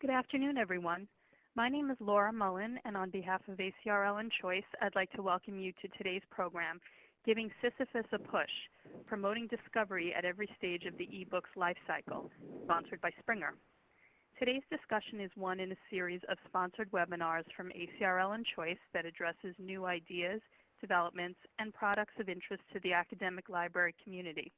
Good afternoon, everyone. My name is Laura Mullen, and on behalf of ACRL and Choice, I'd like to welcome you to today's program, Giving Sisyphus a Push, Promoting Discovery at Every Stage of the eBooks Lifecycle, sponsored by Springer. Today's discussion is one in a series of sponsored webinars from ACRL and Choice that addresses new ideas, developments, and products of interest to the academic library community.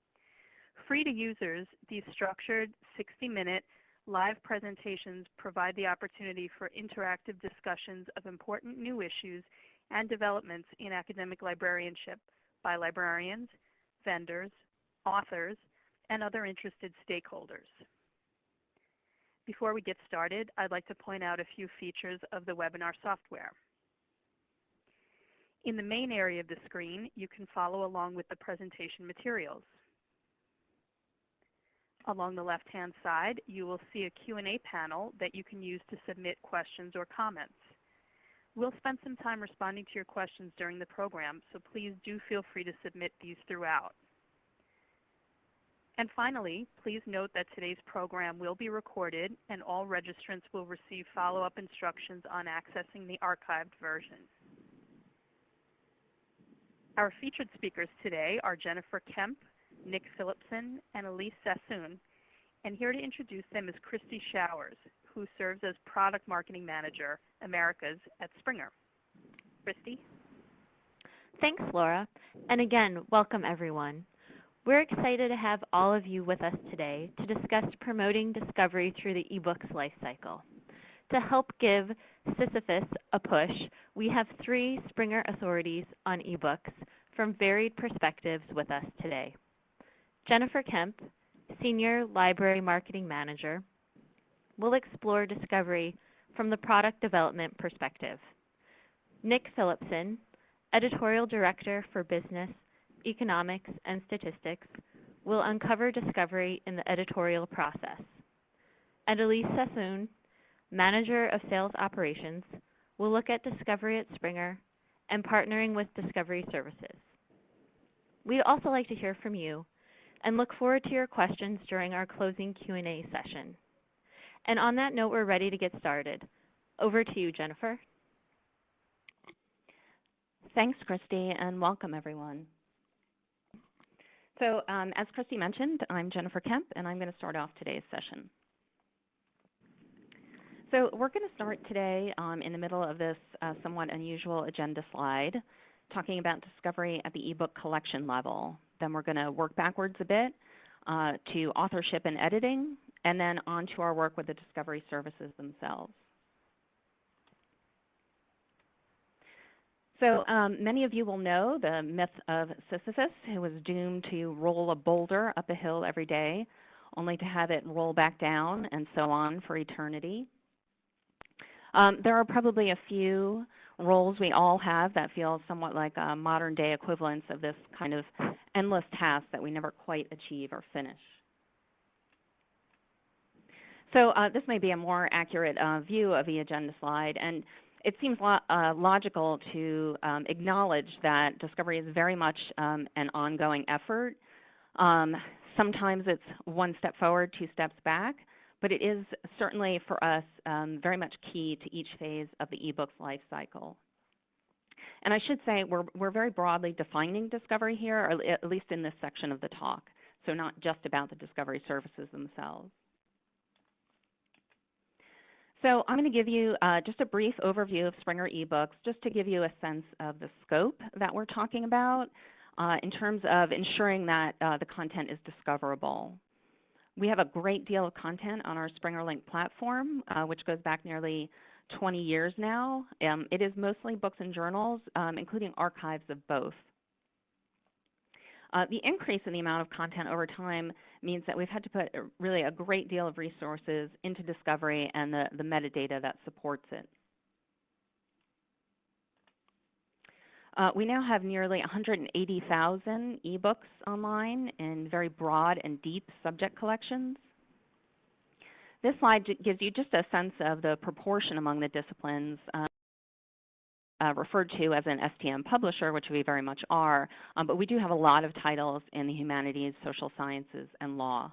Free to users, these structured 60-minute live presentations provide the opportunity for interactive discussions of important new issues and developments in academic librarianship by librarians, vendors, authors, and other interested stakeholders. Before we get started, I'd like to point out a few features of the webinar software. In the main area of the screen, you can follow along with the presentation materials. Along the left-hand side, you will see a Q&A panel that you can use to submit questions or comments. We'll spend some time responding to your questions during the program, so please do feel free to submit these throughout. And finally, please note that today's program will be recorded and all registrants will receive follow-up instructions on accessing the archived version. Our featured speakers today are Jennifer Kemp, Nick Phillipson, and Elise Sassoon. And here to introduce them is Christy Showers, who serves as Product Marketing Manager, Americas at Springer. Christy? Thanks, Laura. And again, welcome everyone. We're excited to have all of you with us today to discuss promoting discovery through the eBooks lifecycle. To help give Sisyphus a push, we have 3 Springer authorities on eBooks from varied perspectives with us today. Jennifer Kemp, Senior Library Marketing Manager, will explore discovery from the product development perspective. Nick Phillipson, Editorial Director for Business, Economics, and Statistics, will uncover discovery in the editorial process. And Elise Sassoon, Manager of Sales Operations, will look at discovery at Springer and partnering with Discovery Services. We'd also like to hear from you and look forward to your questions during our closing Q&A session. And on that note, we're ready to get started. Over to you, Jennifer. Thanks, Christy, and welcome everyone. So as Christy mentioned, I'm Jennifer Kemp, and I'm going to start off today's session. So we're going to start today in the middle of this somewhat unusual agenda slide, talking about discovery at the ebook collection level. Then we're going to work backwards a bit to authorship and editing, and then on to our work with the Discovery Services themselves. So many of you will know the myth of Sisyphus, who was doomed to roll a boulder up a hill every day, only to have it roll back down and so on for eternity. There are probably a few roles we all have that feel somewhat like modern day equivalents of this kind of endless task that we never quite achieve or finish. So this may be a more accurate view of the agenda slide, and it seems logical to acknowledge that discovery is very much an ongoing effort. Sometimes it's one step forward, 2 steps back, but it is certainly for us very much key to each phase of the eBooks life cycle. And I should say we're very broadly defining discovery here, or at least in this section of the talk, so not just about the discovery services themselves. So I'm going to give you just a brief overview of Springer eBooks, just to give you a sense of the scope that we're talking about in terms of ensuring that the content is discoverable. We have a great deal of content on our Springer Link platform, which goes back nearly 20 years now. It is mostly books and journals, including archives of both. The increase in the amount of content over time means that we've had to put really a great deal of resources into discovery and the metadata that supports it. We now have nearly 180,000 ebooks online in very broad and deep subject collections. This slide gives you just a sense of the proportion among the disciplines referred to as an STM publisher, which we very much are, but we do have a lot of titles in the humanities, social sciences, and law.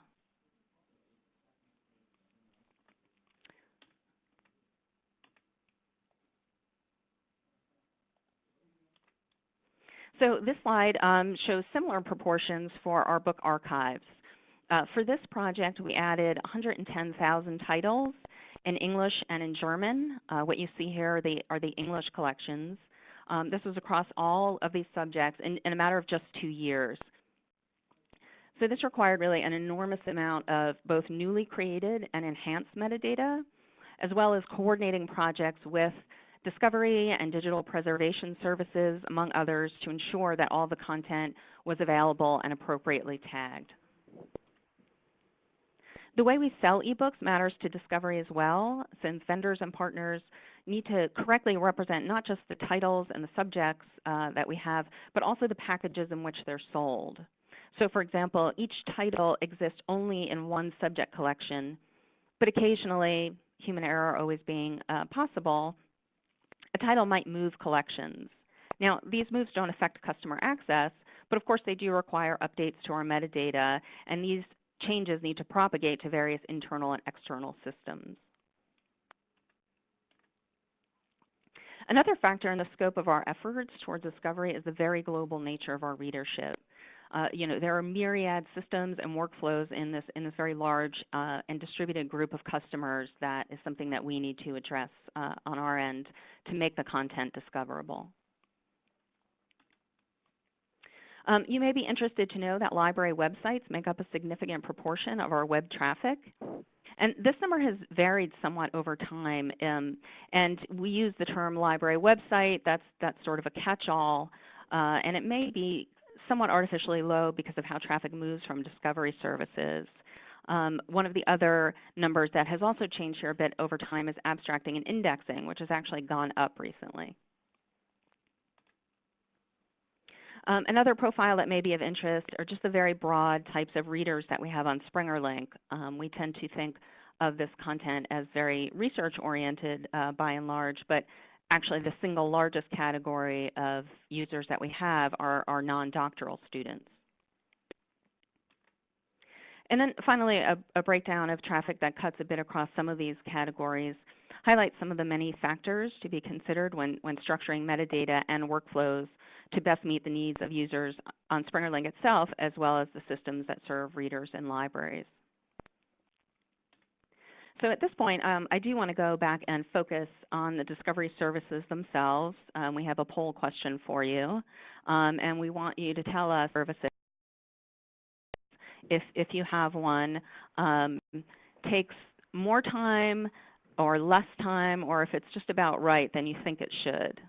So this slide shows similar proportions for our book archives. For this project, we added 110,000 titles in English and in German. What you see here are the English collections. This was across all of these subjects in a matter of just 2 years. So this required really an enormous amount of both newly created and enhanced metadata, as well as coordinating projects with discovery and digital preservation services, among others, to ensure that all the content was available and appropriately tagged. The way we sell ebooks matters to discovery as well, since vendors and partners need to correctly represent not just the titles and the subjects that we have, but also the packages in which they're sold. So for example, each title exists only in one subject collection, but occasionally, human error always being possible, a title might move collections. Now, these moves don't affect customer access, but of course they do require updates to our metadata, and these changes need to propagate to various internal and external systems. Another factor in the scope of our efforts towards discovery is the very global nature of our readership. There are myriad systems and workflows in this very large and distributed group of customers that is something that we need to address on our end to make the content discoverable. You may be interested to know that library websites make up a significant proportion of our web traffic. And this number has varied somewhat over time, and we use the term library website. That's sort of a catch-all, and it may be somewhat artificially low because of how traffic moves from discovery services. One of the other numbers that has also changed here a bit over time is abstracting and indexing, which has actually gone up recently. Another profile that may be of interest are just the very broad types of readers that we have on SpringerLink. We tend to think of this content as very research-oriented by and large, but actually the single largest category of users that we have are non-doctoral students. And then finally, a breakdown of traffic that cuts a bit across some of these categories highlights some of the many factors to be considered when structuring metadata and workflows to best meet the needs of users on SpringerLink itself, as well as the systems that serve readers and libraries. So at this point, I do want to go back and focus on the discovery services themselves. We have a poll question for you, and we want you to tell us services, if you have one, takes more time or less time, or if it's just about right, then you think it should.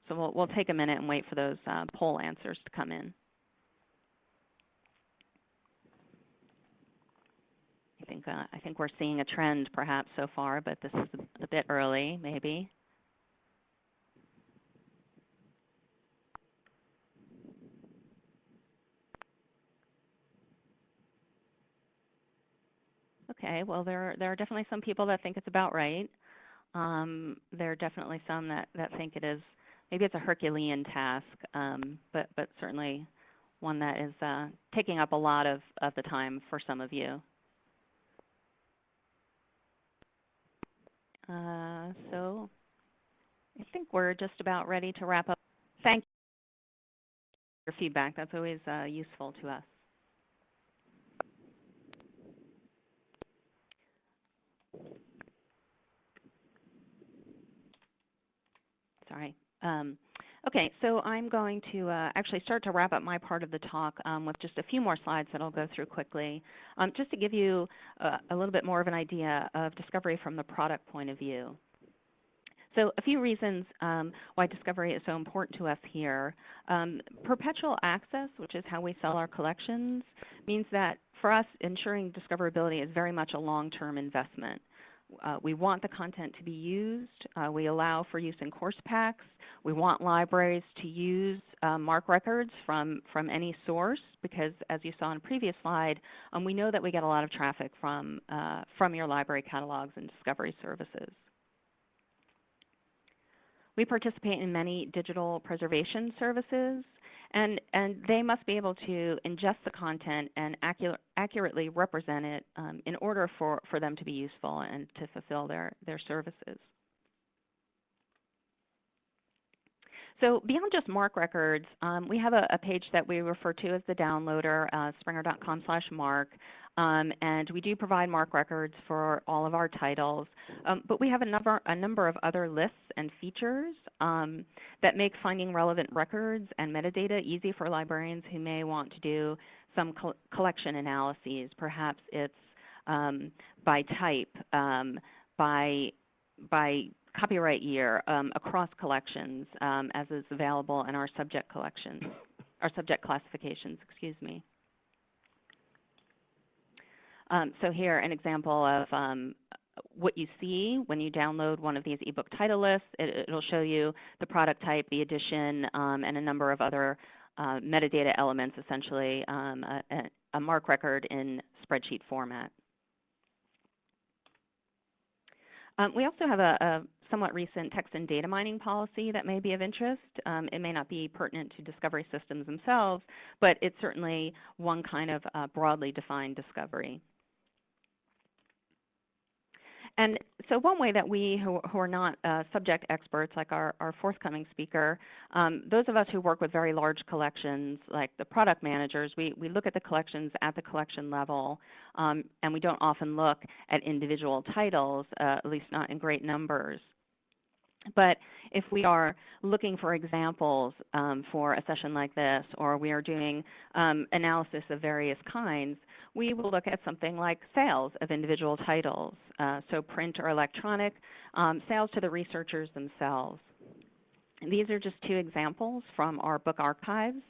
So we'll take a minute and wait for those poll answers to come in. I think we're seeing a trend perhaps so far, but this is a bit early, maybe. Okay, well, there are definitely some people that think it's about right. There are definitely some that think it is, maybe it's a Herculean task, but certainly one that is taking up a lot of the time for some of you. So I think we're just about ready to wrap up. Thank you for your feedback. That's always useful to us. Sorry. Okay, so I'm going to actually start to wrap up my part of the talk with just a few more slides that I'll go through quickly, just to give you a little bit more of an idea of discovery from the product point of view. So a few reasons why discovery is so important to us here. Perpetual access, which is how we sell our collections, means that for us, ensuring discoverability is very much a long-term investment. We want the content to be used. We allow for use in course packs. We want libraries to use Marc Records from any source because, as you saw in a previous slide, we know that we get a lot of traffic from your library catalogs and discovery services. We participate in many digital preservation services, and they must be able to ingest the content and accurately represent it in order for them to be useful and to fulfill their services. So beyond just Marc Records, we have a page that we refer to as the downloader, springer.com/Marc, and we do provide Marc Records for all of our titles. But we have a number of other lists and features that make finding relevant records and metadata easy for librarians who may want to do some collection analyses. Perhaps it's by type, by copyright year, across collections, as is available in our subject collections, our subject classifications, excuse me. So here, an example of what you see when you download one of these ebook title lists. It'll show you the product type, the edition, and a number of other metadata elements, essentially a Marc record in spreadsheet format. We also have a somewhat recent text and data mining policy that may be of interest. It may not be pertinent to discovery systems themselves, but it's certainly one kind of broadly defined discovery. And so one way that we who are not subject experts, like our forthcoming speaker, those of us who work with very large collections, like the product managers, we look at the collections at the collection level, and we don't often look at individual titles, at least not in great numbers. But if we are looking for examples for a session like this, or we are doing analysis of various kinds, we will look at something like sales of individual titles, so print or electronic, sales to the researchers themselves. And these are just two examples from our book archives,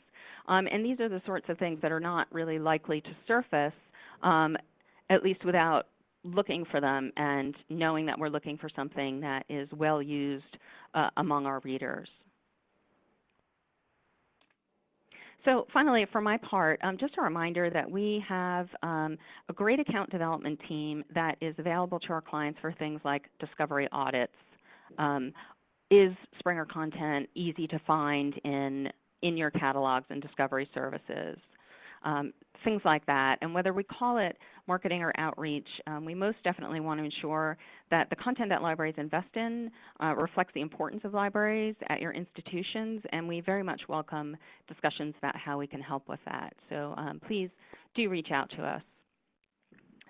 and these are the sorts of things that are not really likely to surface, at least without looking for them and knowing that we're looking for something that is well used among our readers. So finally, for my part, just a reminder that we have a great account development team that is available to our clients for things like discovery audits. Is Springer content easy to find in your catalogs and discovery services? Things like that. And whether we call it marketing or outreach, we most definitely want to ensure that the content that libraries invest in reflects the importance of libraries at your institutions, and we very much welcome discussions about how we can help with that. So please do reach out to us.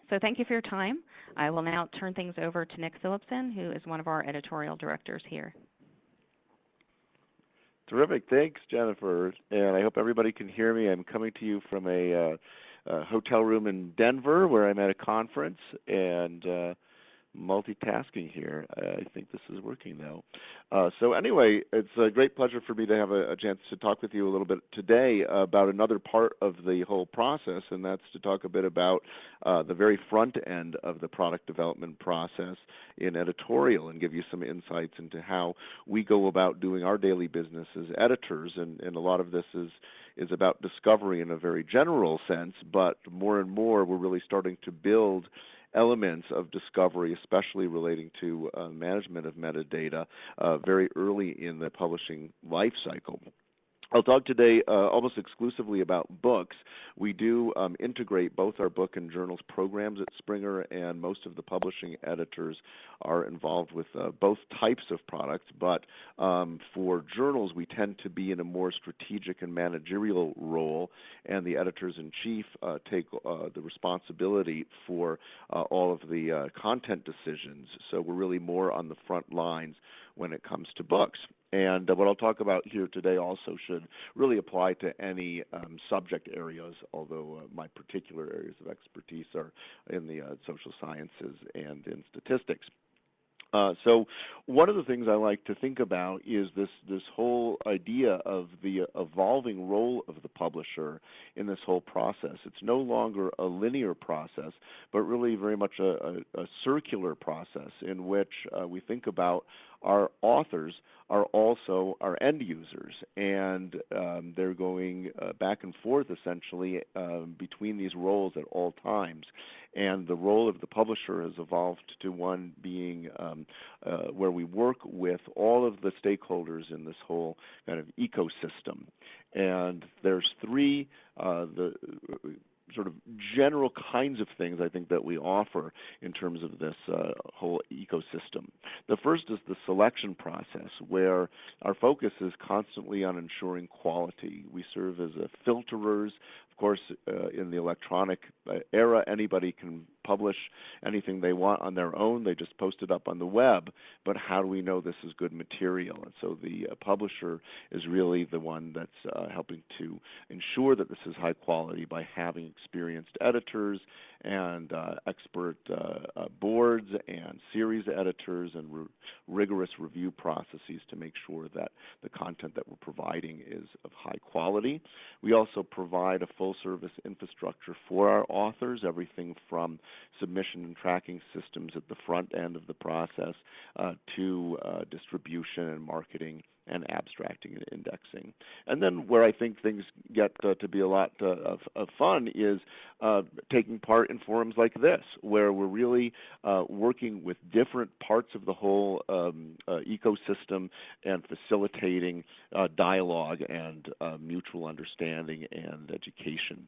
So thank you for your time. I will now turn things over to Nick Phillipson, who is one of our editorial directors here. Terrific. Thanks, Jennifer. And I hope everybody can hear me. I'm coming to you from a hotel room in Denver where I'm at a conference, and multitasking here. I think this is working now. So anyway, it's a great pleasure for me to have a chance to talk with you a little bit today about another part of the whole process, and that's to talk a bit about the very front end of the product development process in editorial and give you some insights into how we go about doing our daily business as editors. And a lot of this is about discovery in a very general sense, but more and more we're really starting to build elements of discovery, especially relating to management of metadata, very early in the publishing life cycle. I'll talk today almost exclusively about books. We do integrate both our book and journals programs at Springer, and most of the publishing editors are involved with both types of products, but for journals we tend to be in a more strategic and managerial role, and the editors-in-chief take the responsibility for all of the content decisions. So we're really more on the front lines when it comes to books. And what I'll talk about here today also should really apply to any subject areas, although my particular areas of expertise are in the social sciences and in statistics. So one of the things I like to think about is this whole idea of the evolving role of the publisher in this whole process. It's no longer a linear process, but really very much a circular process in which we think about our authors are also our end users, and they're going back and forth essentially between these roles at all times. And the role of the publisher has evolved to one being where we work with all of the stakeholders in this whole kind of ecosystem. And there's three sort of general kinds of things I think that we offer in terms of this whole ecosystem. The first is the selection process, where our focus is constantly on ensuring quality. We serve as filterers. Of course, in the electronic era, anybody can publish anything they want on their own. They just post it up on the web. But how do we know this is good material? And so the publisher is really the one that's helping to ensure that this is high quality by having experienced editors and expert boards and series editors and rigorous review processes to make sure that the content that we're providing is of high quality. We also provide a full-service infrastructure for our authors, everything from submission and tracking systems at the front end of the process to distribution and marketing and abstracting and indexing. And then where I think things get to be a lot of fun is taking part in forums like this, where we're really working with different parts of the whole ecosystem and facilitating dialogue and mutual understanding and education.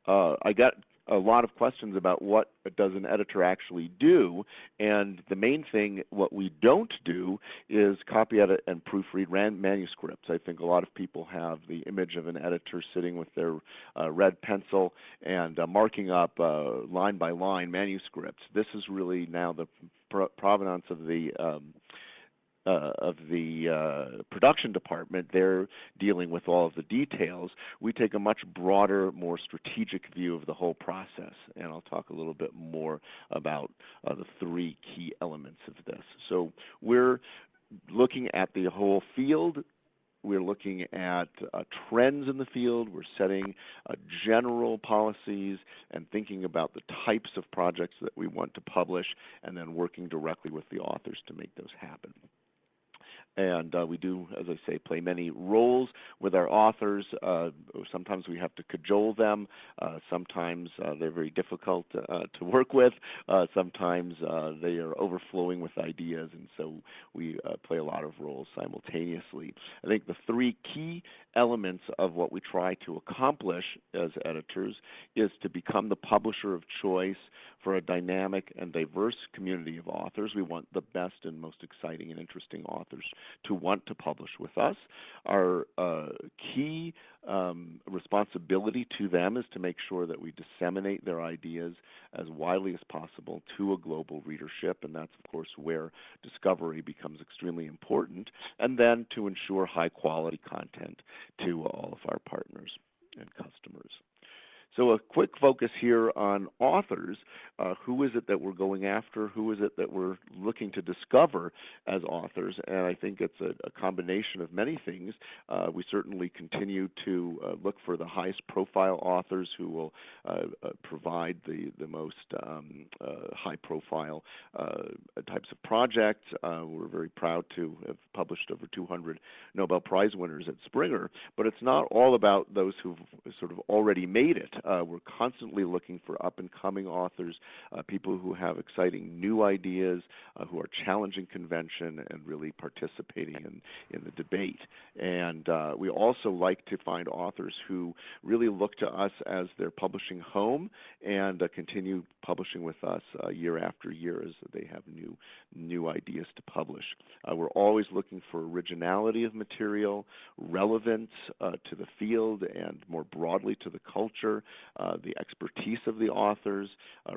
I got a lot of questions about what does an editor actually do, and the main thing, what we don't do, is copy, edit, and proofread manuscripts. I think a lot of people have the image of an editor sitting with their red pencil and marking up line by line manuscripts. This is really now the provenance of the production department. They're dealing with all of the details. We take a much broader, more strategic view of the whole process, and I'll talk a little bit more about the three key elements of this. So we're looking at the whole field. We're looking at trends in the field. We're setting general policies and thinking about the types of projects that we want to publish, and then working directly with the authors to make those happen. And we do, as I say, play many roles with our authors. Sometimes we have to cajole them. Sometimes they're very difficult to work with. Sometimes they are overflowing with ideas, and so we play a lot of roles simultaneously. I think the three key elements of what we try to accomplish as editors is to become the publisher of choice for a dynamic and diverse community of authors. We want the best and most exciting and interesting authors to want to publish with us. Our key responsibility to them is to make sure that we disseminate their ideas as widely as possible to a global readership, and that's, of course, where discovery becomes extremely important, and then to ensure high-quality content to all of our partners and customers. So a quick focus here on authors. Who is it that we're going after? Who is it that we're looking to discover as authors? And I think it's a combination of many things. We certainly continue to look for the highest profile authors who will provide the most high profile types of projects. We're very proud to have published over 200 Nobel Prize winners at Springer, but it's not all about those who've sort of already made it. We're constantly looking for up-and-coming authors, people who have exciting new ideas, who are challenging convention and really participating in the debate. And we also like to find authors who really look to us as their publishing home and continue publishing with us year after year as they have new ideas to publish. We're always looking for originality of material, relevance to the field and more broadly to the culture, the expertise of the authors,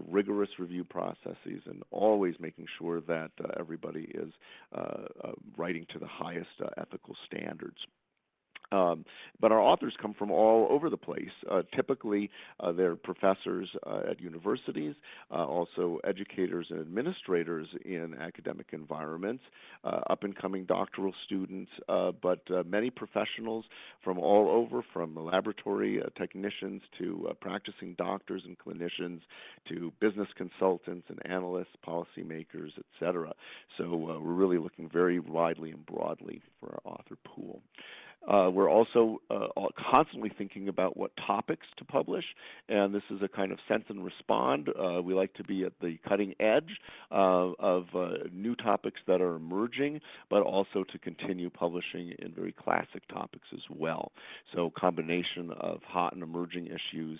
rigorous review processes, and always making sure that everybody is writing to the highest ethical standards. But our authors come from all over the place. Typically, they're professors at universities, also educators and administrators in academic environments, up-and-coming doctoral students, but many professionals from all over, from laboratory technicians to practicing doctors and clinicians to business consultants and analysts, policymakers, et cetera. So we're really looking very widely and broadly for our author pool. We're also constantly thinking about what topics to publish, and this is a kind of sense and respond. We like to be at the cutting edge of new topics that are emerging, but also to continue publishing in very classic topics as well. So a combination of hot and emerging issues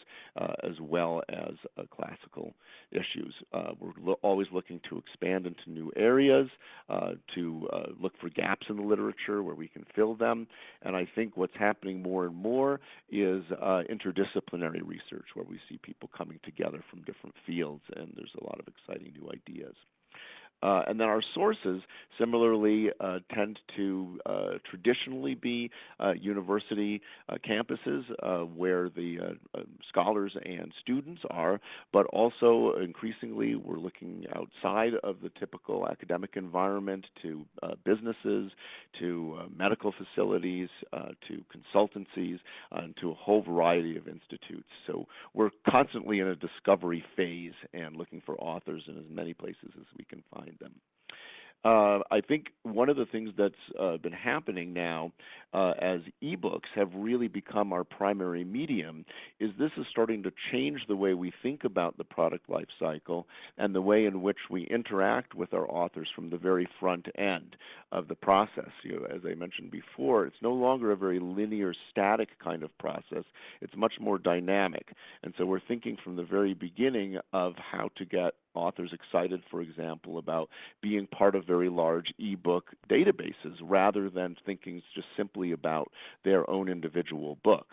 as well as classical issues. We're always looking to expand into new areas, to look for gaps in the literature where we can fill them. And I think what's happening more and more is interdisciplinary research, where we see people coming together from different fields, and there's a lot of exciting new ideas. And then our sources similarly tend to traditionally be university campuses where the scholars and students are, but also increasingly we're looking outside of the typical academic environment to businesses, to medical facilities, to consultancies, and to a whole variety of institutes. So we're constantly in a discovery phase and looking for authors in as many places as we can find them. I think one of the things that's been happening now as eBooks have really become our primary medium is this is starting to change the way we think about the product life cycle and the way in which we interact with our authors from the very front end of the process. As I mentioned before, it's no longer a very linear, static kind of process. It's much more dynamic. And so we're thinking from the very beginning of how to get authors excited, for example, about being part of very large ebook databases rather than thinking just simply about their own individual book.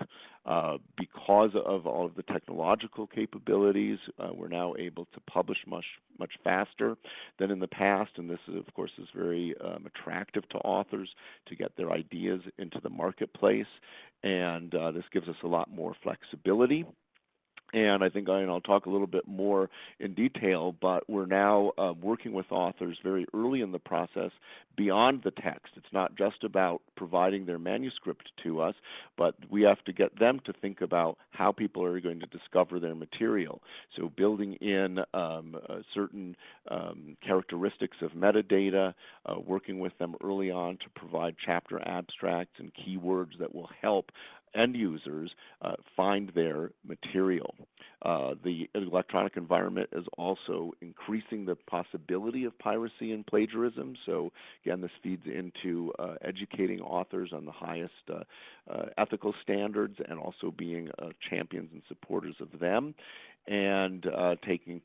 Because of all of the technological capabilities, we're now able to publish much faster than in the past, and this, of course, is very attractive to authors to get their ideas into the marketplace, and this gives us a lot more flexibility. And I think I'll talk a little bit more in detail, but we're now working with authors very early in the process beyond the text. It's not just about providing their manuscript to us, but we have to get them to think about how people are going to discover their material. So building in certain characteristics of metadata, working with them early on to provide chapter abstracts and keywords that will help end users find their material. The electronic environment is also increasing the possibility of piracy and plagiarism. So again, this feeds into educating authors on the highest ethical standards and also being champions and supporters of them and taking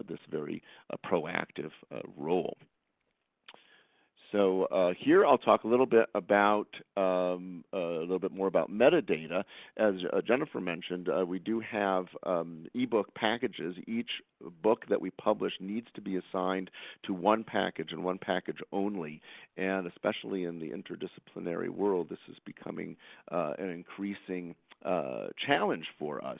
this very proactive role. So here I'll talk a little bit about a little bit more about metadata. As Jennifer mentioned, we do have ebook packages. Each book that we publish needs to be assigned to one package and one package only. And especially in the interdisciplinary world, this is becoming an increasing challenge for us.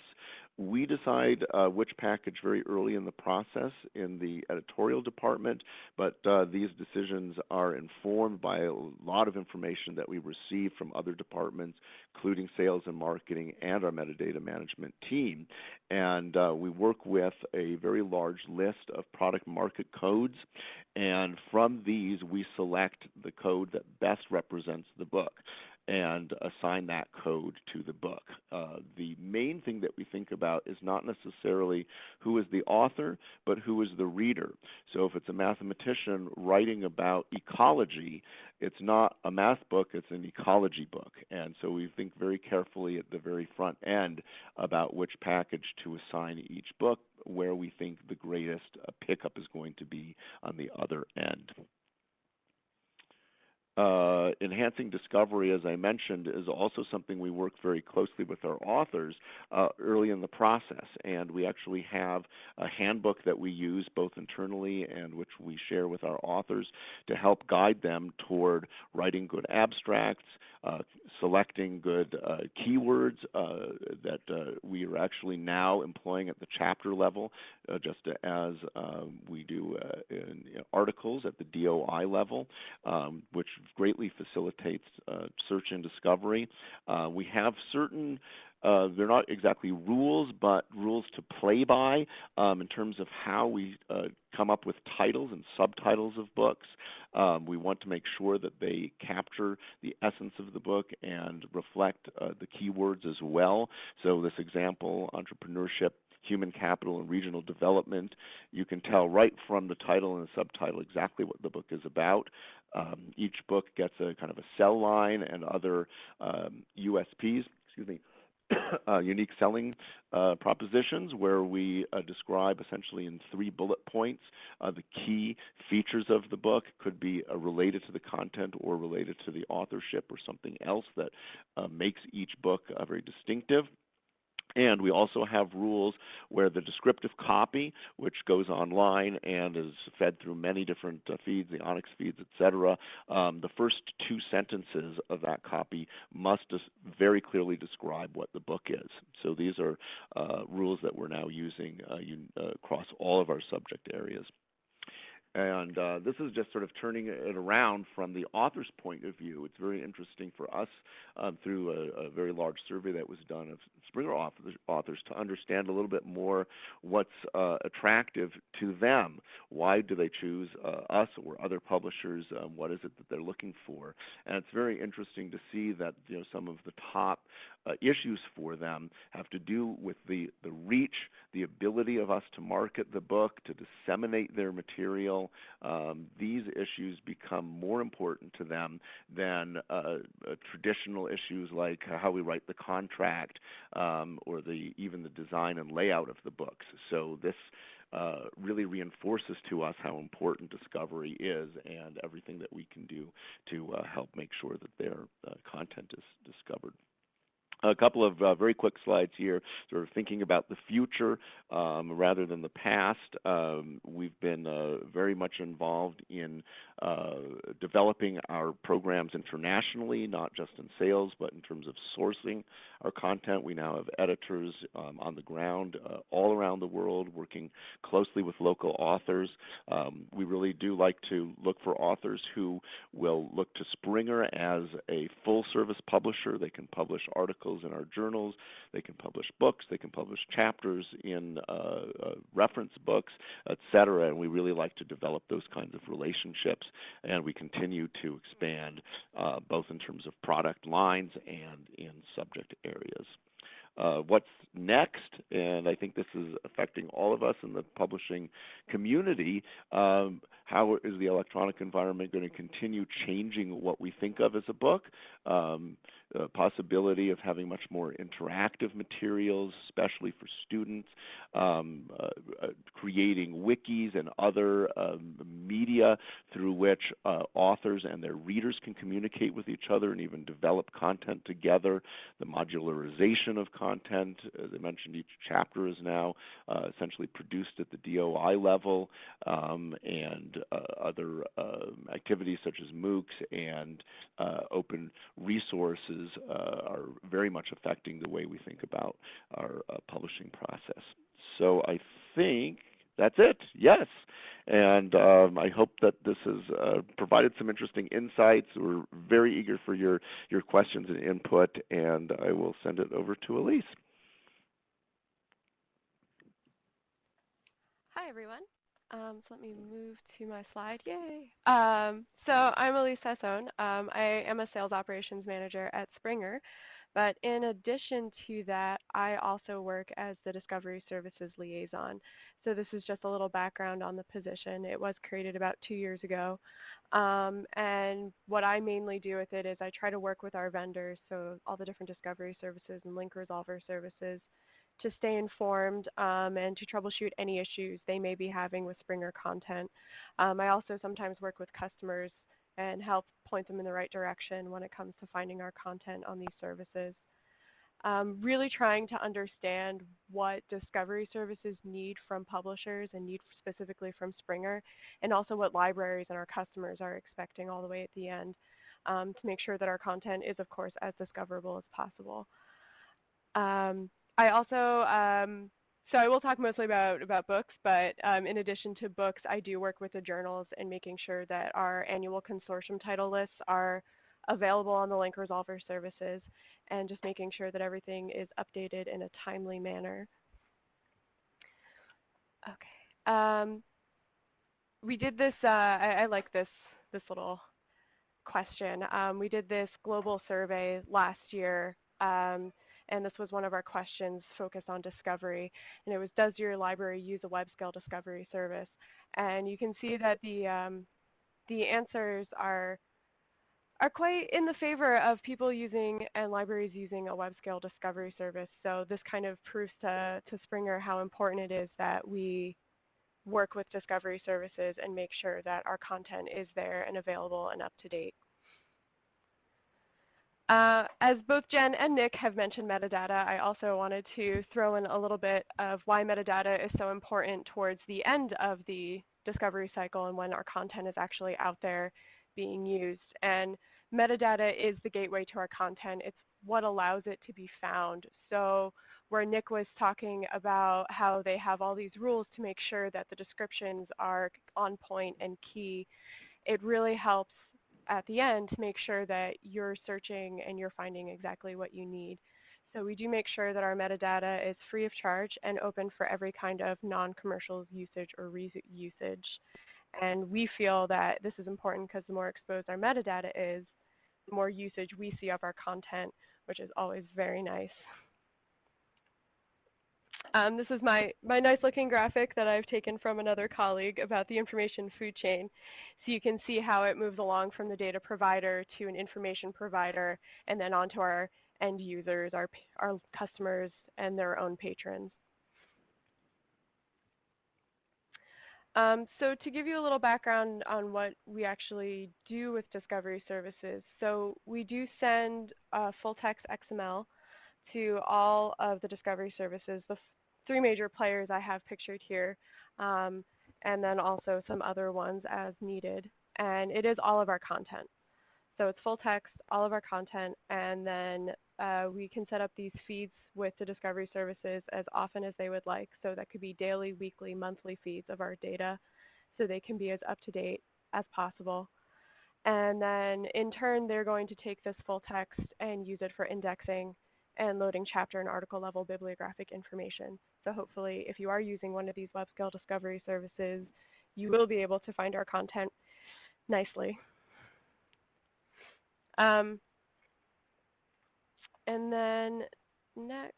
We decide which package very early in the process in the editorial department, but these decisions are informed by a lot of information that we receive from other departments, including sales and marketing and our metadata management team. And we work with a very large list of product market codes, and from these we select the code that best represents the book and assign that code to the book. The main thing that we think about is not necessarily who is the author, but who is the reader. So if it's a mathematician writing about ecology, it's not a math book, it's an ecology book. And so we think very carefully at the very front end about which package to assign each book, where we think the greatest pickup is going to be on the other end. Enhancing discovery, as I mentioned, is also something we work very closely with our authors early in the process. And we actually have a handbook that we use both internally and which we share with our authors to help guide them toward writing good abstracts, selecting good keywords that we are actually now employing at the chapter level, just as we do in articles at the DOI level, which greatly facilitates search and discovery. We have certain they're not exactly rules, but rules to play by in terms of how we come up with titles and subtitles of books. We want to make sure that they capture the essence of the book and reflect the keywords as well. So this example, entrepreneurship, human capital, and regional development, you can tell right from the title and the subtitle exactly what the book is about. Each book gets a kind of a sell line and other USPs, unique selling propositions, where we describe essentially in 3 bullet points the key features of the book. Could be related to the content or related to the authorship or something else that makes each book very distinctive. And we also have rules where the descriptive copy, which goes online and is fed through many different feeds, the Onyx feeds, et cetera, the first 2 sentences of that copy must very clearly describe what the book is. So these are rules that we're now using across all of our subject areas. And this is just sort of turning it around from the author's point of view. It's very interesting for us through a very large survey that was done of Springer authors to understand a little bit more what's attractive to them. Why do they choose us or other publishers? What is it that they're looking for? And it's very interesting to see that some of the top issues for them have to do with the reach, the ability of us to market the book, to disseminate their material. These issues become more important to them than traditional issues like how we write the contract or even the design and layout of the books. So this really reinforces to us how important discovery is and everything that we can do to help make sure that their content is discovered. A couple of very quick slides here, sort of thinking about the future rather than the past. We've been very much involved in developing our programs internationally, not just in sales, but in terms of sourcing our content. We now have editors on the ground all around the world working closely with local authors. We really do like to look for authors who will look to Springer as a full-service publisher. They can publish articles in our journals, they can publish books, they can publish chapters in reference books, etc. And we really like to develop those kinds of relationships, and we continue to expand both in terms of product lines and in subject areas. What's next, and I think this is affecting all of us in the publishing community, how is the electronic environment going to continue changing what we think of as a book? Possibility of having much more interactive materials, especially for students, creating wikis and other media through which authors and their readers can communicate with each other and even develop content together, the modularization of content. As I mentioned, each chapter is now essentially produced at the DOI level, and other activities such as MOOCs and open resources are very much affecting the way we think about our publishing process. So I think that's it. Yes. And I hope that this has provided some interesting insights. We're very eager for your questions and input, and I will send it over to Elise. Hi, everyone. So let me move to my slide. Yay. So I'm Elise Sassone. I am a sales operations manager at Springer. But in addition to that, I also work as the Discovery Services Liaison. So this is just a little background on the position. It was created about 2 years ago. And what I mainly do with it is I try to work with our vendors, so all the different discovery services and link resolver services, to stay informed and to troubleshoot any issues they may be having with Springer content. I also sometimes work with customers and help point them in the right direction when it comes to finding our content on these services. Really trying to understand what discovery services need from publishers and need specifically from Springer, and also what libraries and our customers are expecting all the way at the end, to make sure that our content is, of course, as discoverable as possible. I also So I will talk mostly about books, but in addition to books, I do work with the journals and making sure that our annual consortium title lists are available on the link resolver services, and just making sure that everything is updated in a timely manner. Okay. We did this, I like this little question. We did this global survey last year, and this was one of our questions focused on discovery, and it was, does your library use a web-scale discovery service? And you can see that the answers are quite in the favor of people using and libraries using a web-scale discovery service. So this kind of proves to Springer how important it is that we work with discovery services and make sure that our content is there and available and up to date. As both Jen and Nick have mentioned metadata, I also wanted to throw in a little bit of why metadata is so important towards the end of the discovery cycle and when our content is actually out there being used. And metadata is the gateway to our content. It's what allows it to be found. So where Nick was talking about how they have all these rules to make sure that the descriptions are on point and key, it really helps at the end to make sure that you're searching and you're finding exactly what you need. So we do make sure that our metadata is free of charge and open for every kind of non-commercial usage or reusage. And we feel that this is important because the more exposed our metadata is, the more usage we see of our content, which is always very nice. This is my nice looking graphic that I've taken from another colleague about the information food chain. So you can see how it moves along from the data provider to an information provider and then onto our end users, our customers, and their own patrons. So to give you a little background on what we actually do with discovery services, so we do send full text XML to all of the discovery services, the three major players I have pictured here, and then also some other ones as needed. And it is all of our content. So it's full text, all of our content, and then we can set up these feeds with the discovery services as often as they would like. So that could be daily, weekly, monthly feeds of our data, so they can be as up to date as possible. And then in turn, they're going to take this full text and use it for indexing and loading chapter and article level bibliographic information. So hopefully, if you are using one of these web scale discovery services, you will be able to find our content nicely. And then next,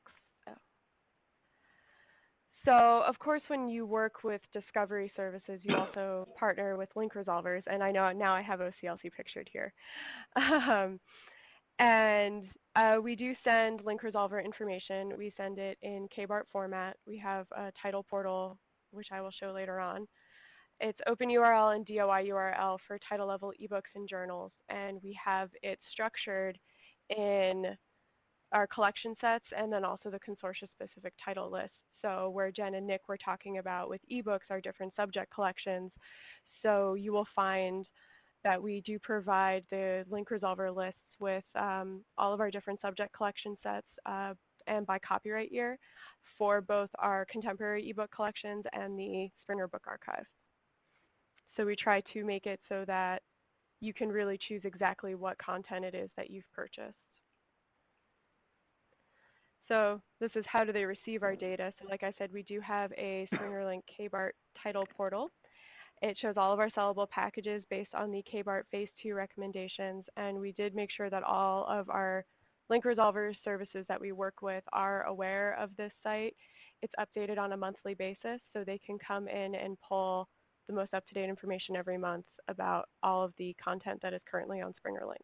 so of course when you work with discovery services, you also partner with link resolvers, and I know now I have OCLC pictured here. And we do send link resolver information. We send it in KBART format. We have a title portal, which I will show later on. It's open URL and DOI URL for title level ebooks and journals, and we have it structured in our collection sets and then also the consortia specific title lists. So where Jen and Nick were talking about with ebooks are different subject collections. So you will find that we do provide the link resolver lists with all of our different subject collection sets and by copyright year for both our contemporary ebook collections and the Springer Book Archive. So we try to make it so that you can really choose exactly what content it is that you've purchased. So this is how do they receive our data. So like I said, we do have a SpringerLink KBART title portal. It shows all of our sellable packages based on the KBART Phase 2 recommendations, and we did make sure that all of our link resolver services that we work with are aware of this site. It's updated on a monthly basis, so they can come in and pull the most up-to-date information every month about all of the content that is currently on SpringerLink.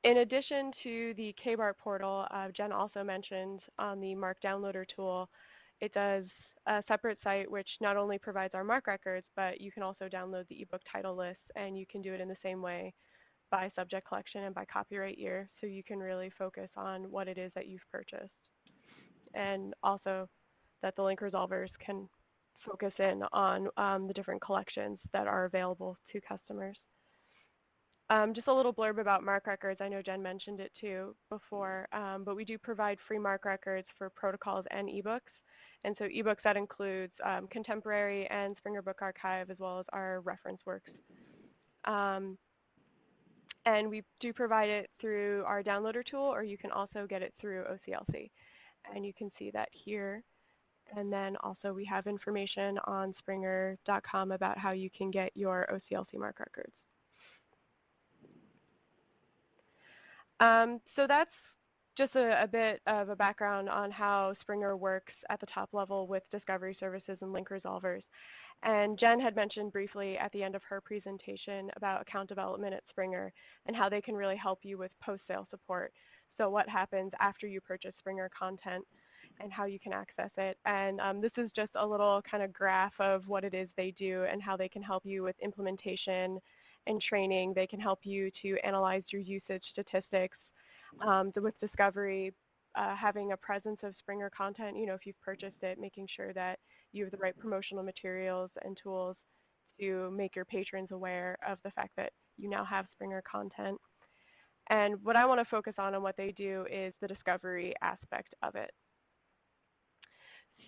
In addition to the KBART portal, Jen also mentioned on the Marc Downloader tool, it does a separate site which not only provides our Marc Records, but you can also download the ebook title list, and you can do it in the same way by subject collection and by copyright year, so you can really focus on what it is that you've purchased. And also that the link resolvers can focus in on the different collections that are available to customers. Just a little blurb about Marc Records. I know Jen mentioned it too before, but we do provide free Marc Records for protocols and ebooks. And so eBooks, that includes contemporary and Springer Book Archive, as well as our reference works. And we do provide it through our downloader tool, or you can also get it through OCLC. And you can see that here. And then also we have information on Springer.com about how you can get your OCLC Marc Records. So that's just a bit of a background on how Springer works at the top level with discovery services and link resolvers. And Jen had mentioned briefly at the end of her presentation about account development at Springer and how they can really help you with post-sale support. So what happens after you purchase Springer content and how you can access it. And this is just a little kind of graph of what it is they do and how they can help you with implementation and training. They can help you to analyze your usage statistics. With discovery, having a presence of Springer content, you know, if you've purchased it, making sure that you have the right promotional materials and tools to make your patrons aware of the fact that you now have Springer content. And what I want to focus on what they do is the discovery aspect of it.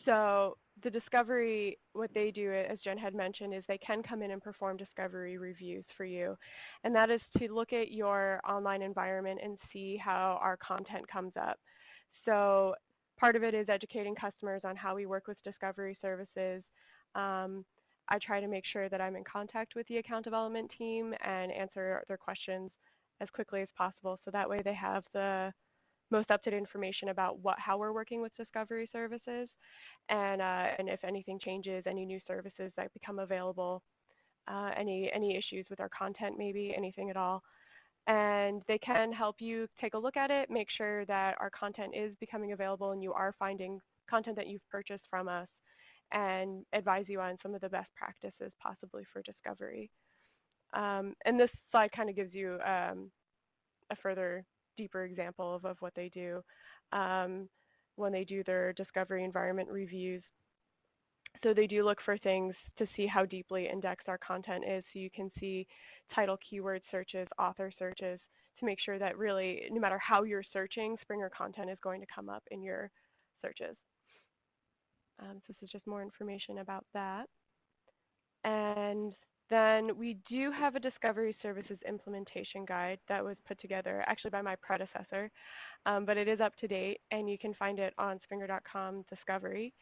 So the discovery, what they do, as Jen had mentioned, is they can come in and perform discovery reviews for you. And that is to look at your online environment and see how our content comes up. So part of it is educating customers on how we work with discovery services. I try to make sure that I'm in contact with the account development team and answer their questions as quickly as possible, so that way they have the most up-to-date information about how we're working with discovery services, and if anything changes, any new services that become available, any issues with our content, maybe anything at all. And they can help you take a look at it, make sure that our content is becoming available and you are finding content that you've purchased from us, and advise you on some of the best practices possibly for discovery. And this slide kind of gives you a further deeper example of what they do when they do their discovery environment reviews. So they do look for things to see how deeply indexed our content is. So you can see title keyword searches, author searches, to make sure that really, no matter how you're searching, Springer content is going to come up in your searches. So this is just more information about that. And then we do have a discovery services implementation guide that was put together actually by my predecessor, but it is up to date, and you can find it on springer.com discovery.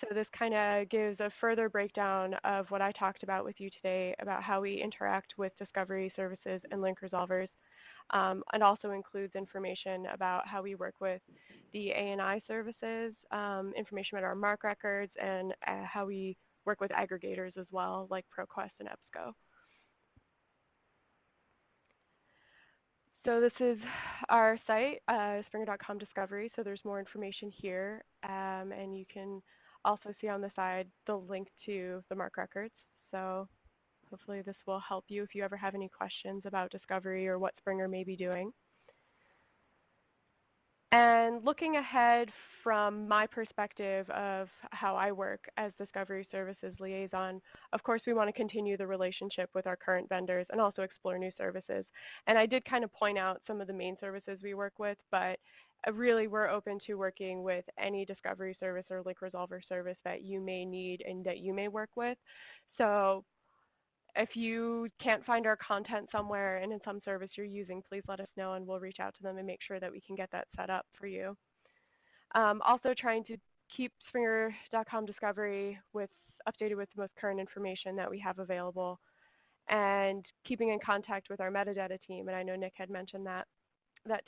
So this kind of gives a further breakdown of what I talked about with you today about how we interact with discovery services and link resolvers, and also includes information about how we work with the A&I services, information about our Marc Records, and how we work with aggregators as well, like ProQuest and EBSCO. So this is our site, springer.com discovery, so there's more information here, and you can also see on the side the link to the Marc Records. So hopefully this will help you if you ever have any questions about discovery or what Springer may be doing. And looking ahead from my perspective of how I work as Discovery Services Liaison, of course we want to continue the relationship with our current vendors and also explore new services. And I did kind of point out some of the main services we work with, but really we're open to working with any discovery service or link resolver service that you may need and that you may work with. So if you can't find our content somewhere and in some service you're using, please let us know and we'll reach out to them and make sure that we can get that set up for you. Also trying to keep Springer.com Discovery updated with the most current information that we have available, and keeping in contact with our metadata team, and I know Nick had mentioned that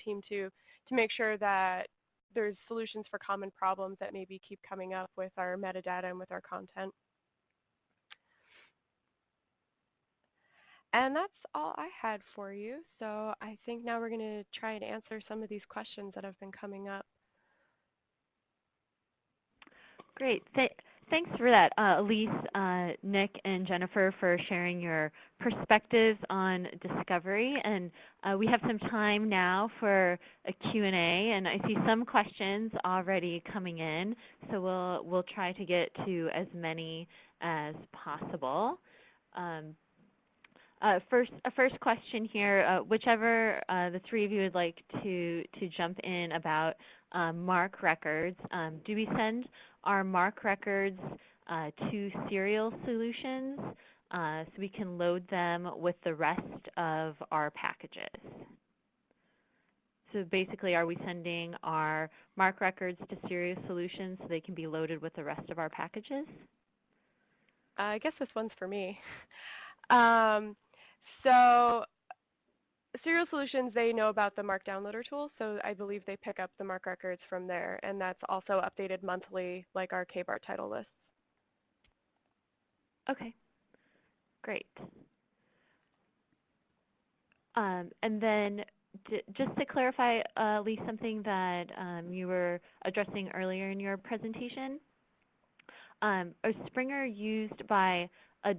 team too, to make sure that there's solutions for common problems that maybe keep coming up with our metadata and with our content. And that's all I had for you. So I think now we're going to try and answer some of these questions that have been coming up. Great. Thanks for that, Elise, Nick, and Jennifer, for sharing your perspectives on discovery. And we have some time now for a Q&A, and I see some questions already coming in, so we'll try to get to as many as possible. First question here, whichever the three of you would like to jump in about Marc Records. Do we send our Marc Records to serial solutions so we can load them with the rest of our packages? So basically, are we sending our Marc Records to serial solutions so they can be loaded with the rest of our packages? I guess this one's for me. So Serial Solutions, they know about the Marc Downloader tool, so I believe they pick up the Marc Records from there, and that's also updated monthly like our KBAR title lists. Okay, great. And then just to clarify, Lee, something that you were addressing earlier in your presentation, is Springer used by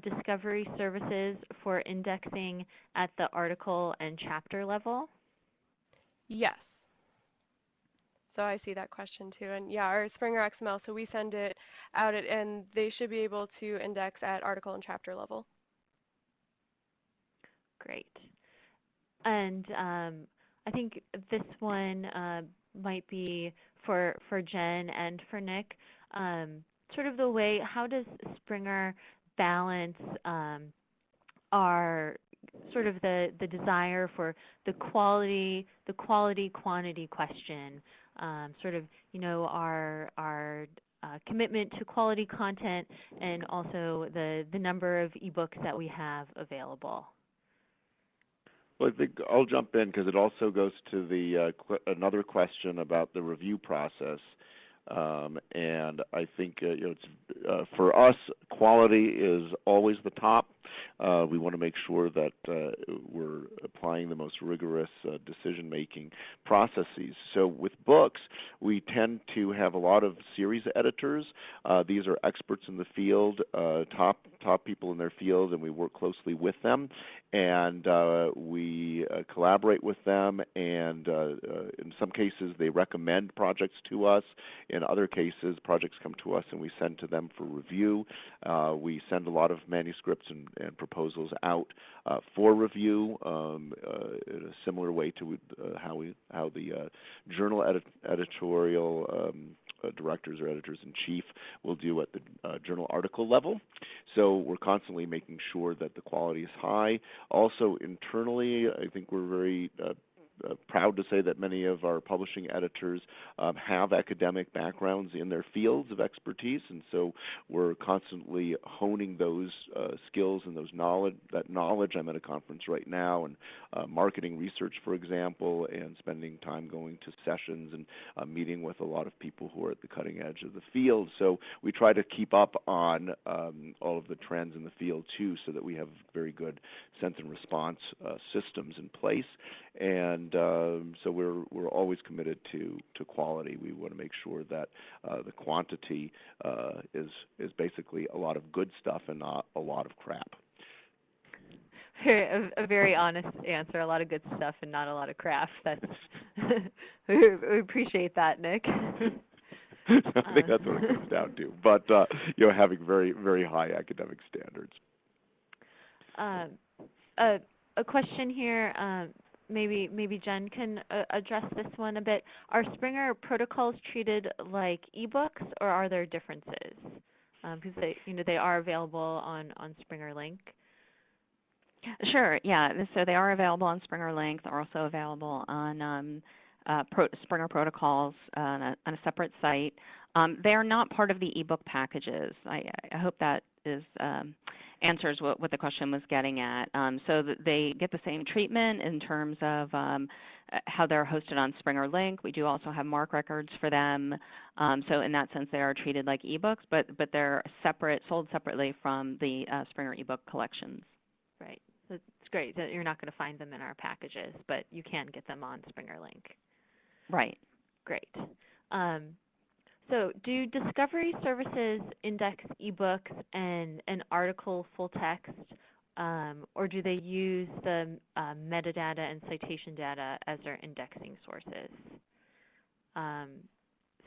discovery services for indexing at the article and chapter level? Yes. So I see that question too. And yeah, our Springer XML, so we send it out and they should be able to index at article and chapter level. Great. And I think this one might be for Jen and for Nick. Sort of the way, how does Springer balance our sort of the desire for the quality quantity question, sort of, you know, our commitment to quality content and also the number of ebooks that we have available? Well, I think I'll jump in because it also goes to the another question about the review process. And I think it's, for us, quality is always the top. We want to make sure that we're applying the most rigorous decision-making processes. So with books, we tend to have a lot of series editors. These are experts in the field, top people in their field, and we work closely with them. And we collaborate with them, and in some cases they recommend projects to us. In other cases, projects come to us and we send to them for review. We send a lot of manuscripts and proposals out for review in a similar way to how the journal editorial directors or editors-in-chief will do at the journal article level. So we're constantly making sure that the quality is high. Also internally, I think we're very proud to say that many of our publishing editors have academic backgrounds in their fields of expertise, and so we're constantly honing those skills and that knowledge. I'm at a conference right now and marketing research, for example, and spending time going to sessions and meeting with a lot of people who are at the cutting edge of the field. So we try to keep up on all of the trends in the field too, so that we have very good sense and response systems in place. And so we're always committed to quality. We want to make sure that the quantity is basically a lot of good stuff and not a lot of crap. A very honest answer. A lot of good stuff and not a lot of crap. That's we appreciate that, Nick. I think that's what it comes down to. But having very, very high academic standards. A question here. Maybe Jen can address this one a bit. Are Springer protocols treated like eBooks, or are there differences? Because they are available on Springer Link. Sure, yeah. So they are available on Springer Link. They're also available on Springer protocols on a separate site. They are not part of the ebook packages. I hope that answers what the question was getting at. So that they get the same treatment in terms of how they're hosted on Springer Link. We do also have Marc Records for them. So in that sense, they are treated like ebooks, but they're sold separately from the Springer ebook collections. Right. So it's great that you're not going to find them in our packages, but you can get them on Springer Link. Right. Great. So do discovery services index ebooks and an article full text, or do they use the metadata and citation data as their indexing sources?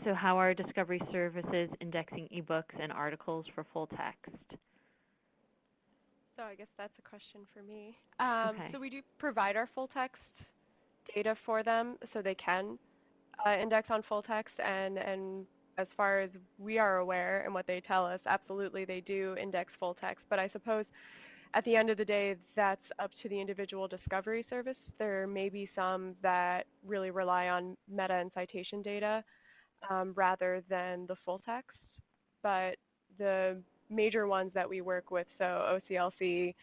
So how are discovery services indexing ebooks and articles for full text? So I guess that's a question for me. Okay. So we do provide our full text data for them so they can index on full text, and as far as we are aware and what they tell us, absolutely they do index full text. But I suppose at the end of the day, that's up to the individual discovery service. There may be some that really rely on meta and citation data rather than the full text. But the major ones that we work with, so OCLC,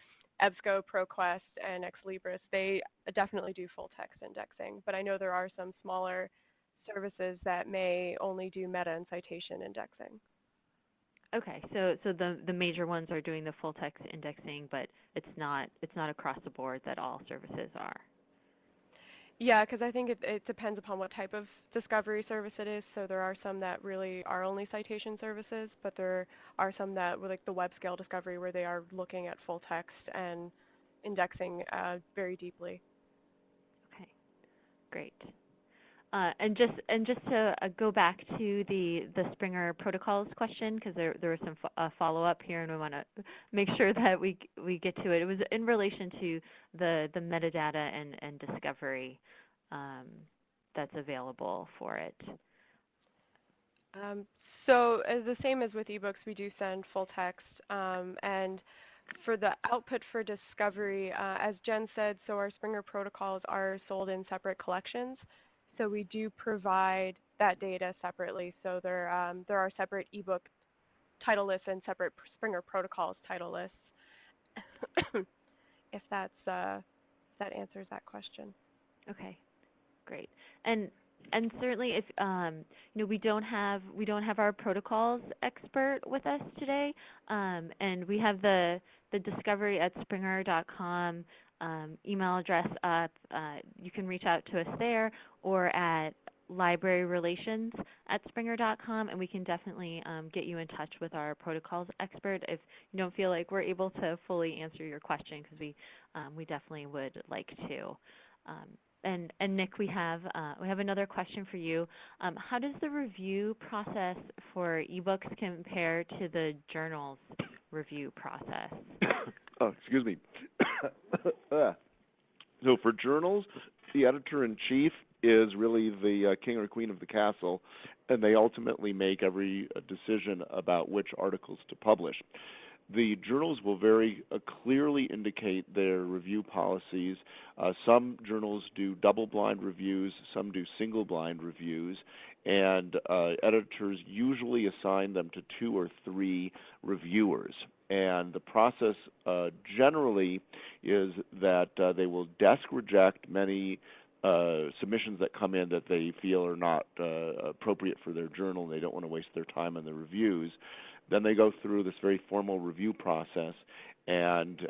EBSCO, ProQuest, and Exlibris, they definitely do full text indexing. But I know there are some smaller services that may only do meta and citation indexing. Okay, so the major ones are doing the full text indexing, but it's not across the board that all services are. Yeah, because I think it depends upon what type of discovery service it is. So there are some that really are only citation services, but there are some that, like the web scale discovery, where they are looking at full text and indexing very deeply. Okay, great. And just to go back to the Springer protocols question, because there was some follow-up here, and we want to make sure that we get to it. It was in relation to the metadata and discovery that's available for it. So as the same as with eBooks, we do send full text, and for the output for discovery, as Jen said, so our Springer protocols are sold in separate collections. So we do provide that data separately. So there are separate ebook title lists and separate Springer protocols title lists. If that answers that question. Okay, great. And certainly, if we don't have our protocols expert with us today, and we have the discovery@springer.com email address up. You can reach out to us there or at libraryrelations@springer.com, and we can definitely get you in touch with our protocols expert if you don't feel like we're able to fully answer your question, because we definitely would like to. And Nick, we have another question for you. How does the review process for eBooks compare to the journal's review process? Oh, excuse me. So for journals, the editor-in-chief is really the king or queen of the castle, and they ultimately make every decision about which articles to publish. The journals will very clearly indicate their review policies. Some journals do double-blind reviews, some do single-blind reviews, and editors usually assign them to 2 or 3 reviewers. And the process generally is that they will desk reject many submissions that come in that they feel are not appropriate for their journal. They don't want to waste their time on the reviews. Then they go through this very formal review process, and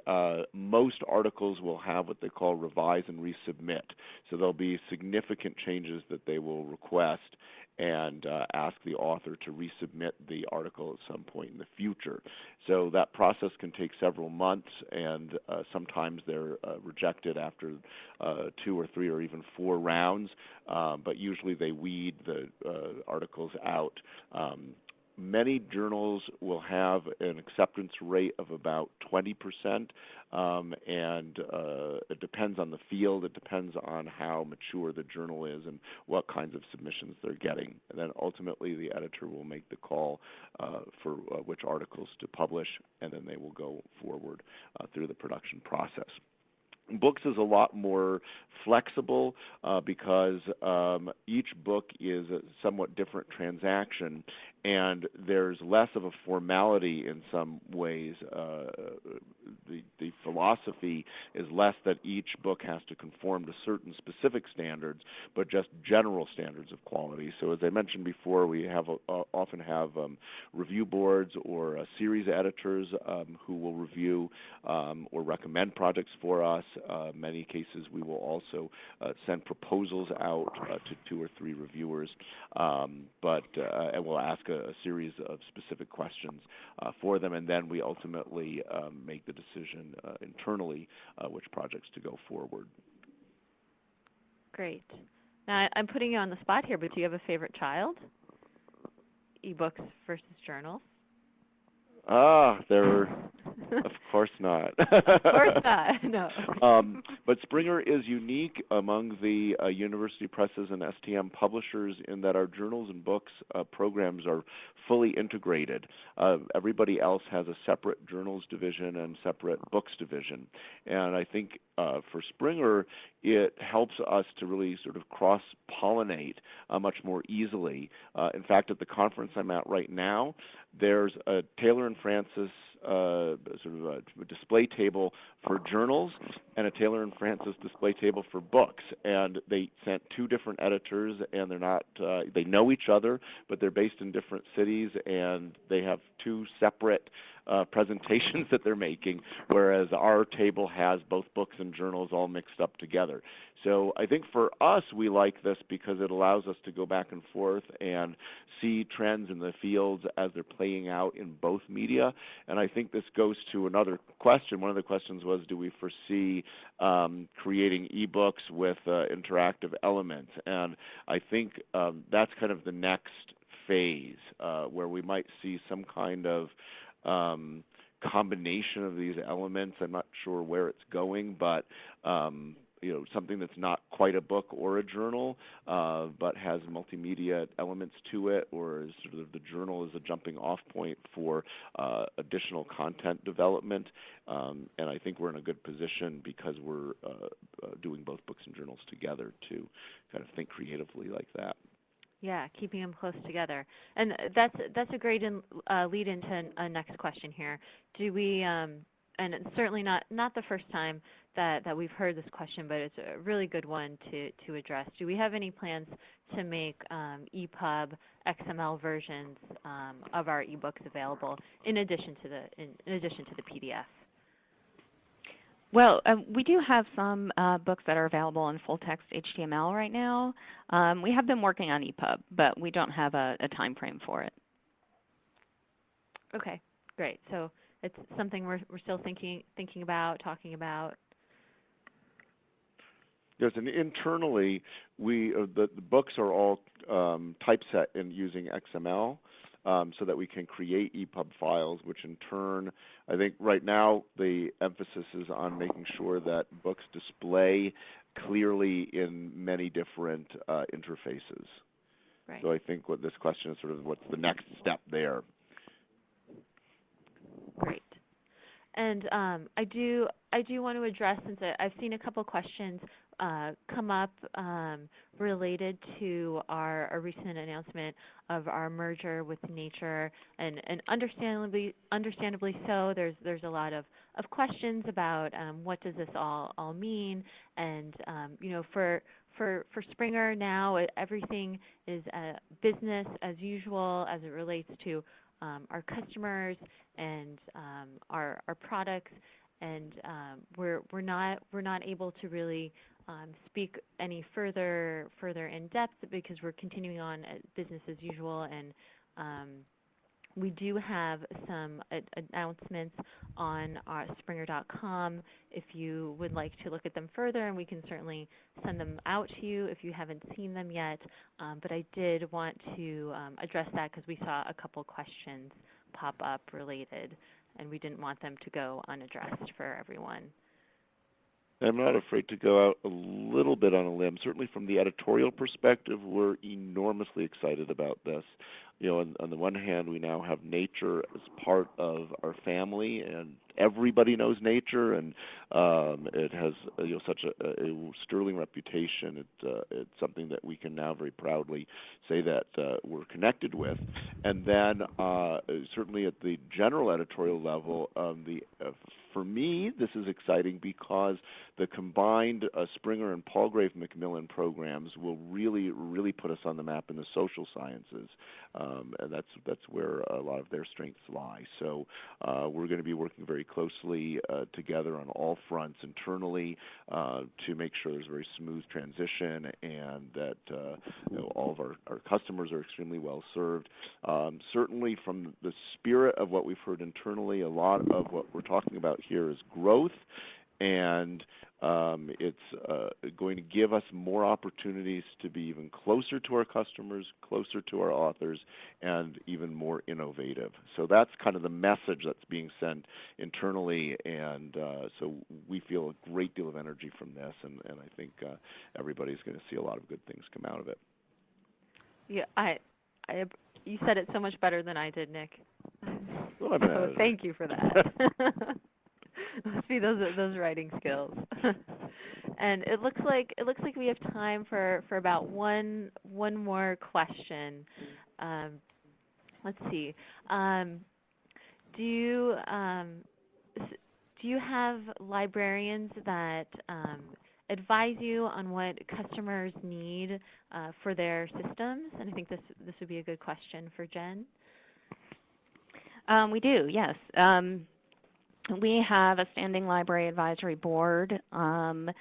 most articles will have what they call revise and resubmit. So there'll be significant changes that they will request and ask the author to resubmit the article at some point in the future. So that process can take several months, and sometimes they're rejected after 2 or 3 or even 4 rounds, but usually they weed the articles out. Many journals will have an acceptance rate of about 20%, and it depends on the field. It depends on how mature the journal is and what kinds of submissions they're getting. And then ultimately the editor will make the call for which articles to publish, and then they will go forward through the production process. Books is a lot more flexible because each book is a somewhat different transaction, and there's less of a formality in some ways. The philosophy is less that each book has to conform to certain specific standards, but just general standards of quality. So as I mentioned before, we have often have review boards or series editors who will review or recommend projects for us. Many cases we will also send proposals out to 2 or 3 reviewers, and we'll ask a series of specific questions for them, and then we ultimately make the decision internally which projects to go forward. Great. Now, I'm putting you on the spot here, but do you have a favorite child? eBooks versus journals? They're Of course not. Of course not, no. But Springer is unique among the university presses and STM publishers in that our journals and books programs are fully integrated. Everybody else has a separate journals division and separate books division. And I think for Springer, it helps us to really sort of cross-pollinate much more easily. In fact, at the conference I'm at right now, there's a Taylor and Francis sort of a display table for journals and a Taylor and Francis display table for books. And they sent two different editors, and they're not, they know each other, but they're based in different cities, and they have two separate presentations that they're making, whereas our table has both books and journals all mixed up together. So I think for us, we like this because it allows us to go back and forth and see trends in the fields as they're playing out in both media. And I think this goes to another question. One of the questions was, do we foresee creating eBooks with interactive elements? And I think that's kind of the next phase where we might see some kind of combination of these elements. I'm not sure where it's going, but you know, something that's not quite a book or a journal, but has multimedia elements to it, or is sort of the journal is a jumping off point for additional content development. And I think we're in a good position because we're doing both books and journals together to kind of think creatively like that. Yeah, keeping them close together. And that's a great lead into a next question here. Do we, and it's certainly not the first time that we've heard this question, but it's a really good one to address. Do we have any plans to make EPUB XML versions of our ebooks available in addition to the PDF? Well, we do have some books that are available in full-text HTML right now. We have been working on EPUB, but we don't have a time frame for it. Okay, great. So it's something we're still thinking about, talking about. Yes, and internally, the books are all typeset in using XML. So that we can create EPUB files, which in turn, I think right now the emphasis is on making sure that books display clearly in many different interfaces. Right. So I think what this question is sort of what's the next step there. Great. And I do want to address, since I've seen a couple questions come up related to our recent announcement of our merger with Nature, and understandably so. There's a lot of questions about what does this all mean, and you know, for Springer now, everything is business as usual as it relates to our customers and our products, and we're not able to really speak any further in depth because we're continuing on business as usual, and we do have some announcements on our Springer.com if you would like to look at them further, and we can certainly send them out to you if you haven't seen them yet. But I did want to address that because we saw a couple questions pop up related, and we didn't want them to go unaddressed for everyone. I'm not afraid to go out a little bit on a limb. Certainly from the editorial perspective, we're enormously excited about this. You know, on the one hand, we now have Nature as part of our family, and everybody knows Nature, and it has such a sterling reputation. It's something that we can now very proudly say that we're connected with. And then certainly at the general editorial level, for me, this is exciting because the combined Springer and Palgrave Macmillan programs will really put us on the map in the social sciences. And that's where a lot of their strengths lie. So we're going to be working very closely together on all fronts internally to make sure there's a very smooth transition, and that all of our customers are extremely well served. Certainly from the spirit of what we've heard internally, a lot of what we're talking about here is growth. And It's going to give us more opportunities to be even closer to our customers, closer to our authors, and even more innovative. So that's kind of the message that's being sent internally, and so we feel a great deal of energy from this, and I think everybody's going to see a lot of good things come out of it. Yeah, you said it so much better than I did, Nick. Well, I've been So editor. thank you for that. Must be those writing skills. And it looks like we have time for about one more question. Let's see. Do you have librarians that advise you on what customers need for their systems? And I think this would be a good question for Jen. We do, yes. We have a standing library advisory board. In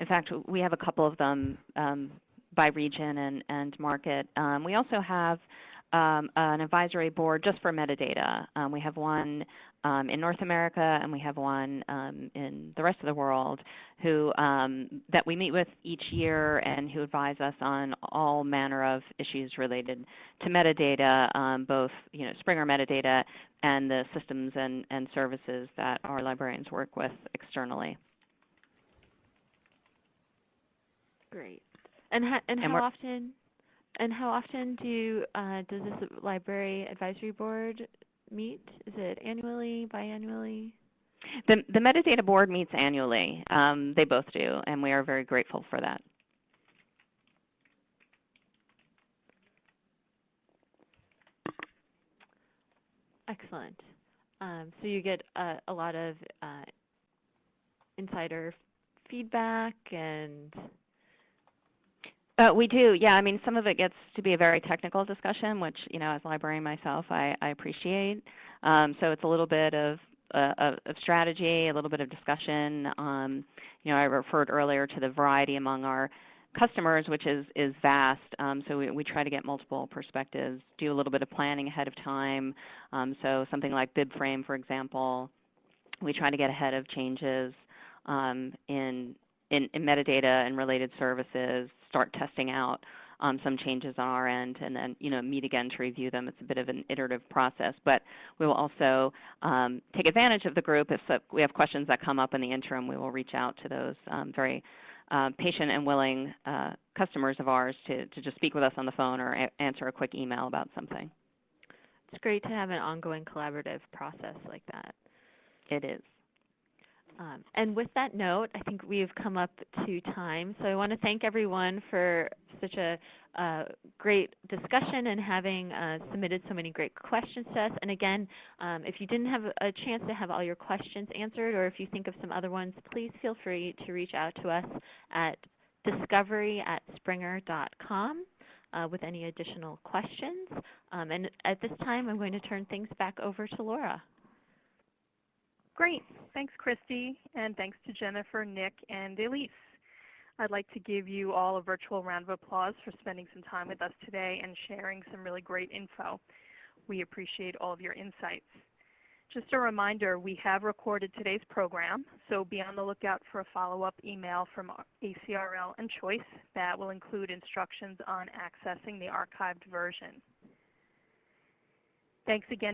fact, we have a couple of them by region and market. We also have an advisory board just for metadata. We have one in North America, and we have one in the rest of the world that we meet with each year and who advise us on all manner of issues related to metadata, both Springer metadata and the systems and services that our librarians work with externally. Great. And how often does this library advisory board meet? Is it annually, biannually? The metadata board meets annually. They both do, and we are very grateful for that. Excellent. So you get a lot of insider feedback and... We do, yeah. I mean, some of it gets to be a very technical discussion, which, as a librarian myself, I appreciate. So it's a little bit of strategy, a little bit of discussion. I referred earlier to the variety among our customers, which is vast. So we try to get multiple perspectives, do a little bit of planning ahead of time. So something like BibFrame, for example, we try to get ahead of changes in metadata and related services, start testing out some changes on our end, and then meet again to review them. It's a bit of an iterative process, but we will also take advantage of the group. If we have questions that come up in the interim, we will reach out to those very patient and willing customers of ours to just speak with us on the phone or answer a quick email about something. It's great to have an ongoing collaborative process like that. It is. And with that note, I think we've come up to time. So I want to thank everyone for such a great discussion and having submitted so many great questions to us. And again, if you didn't have a chance to have all your questions answered, or if you think of some other ones, please feel free to reach out to us at discovery@springer.com with any additional questions. And at this time, I'm going to turn things back over to Laura. Great. Thanks, Christy, and thanks to Jennifer, Nick, and Elise. I'd like to give you all a virtual round of applause for spending some time with us today and sharing some really great info. We appreciate all of your insights. Just a reminder, we have recorded today's program, so be on the lookout for a follow-up email from ACRL and Choice that will include instructions on accessing the archived version. Thanks again.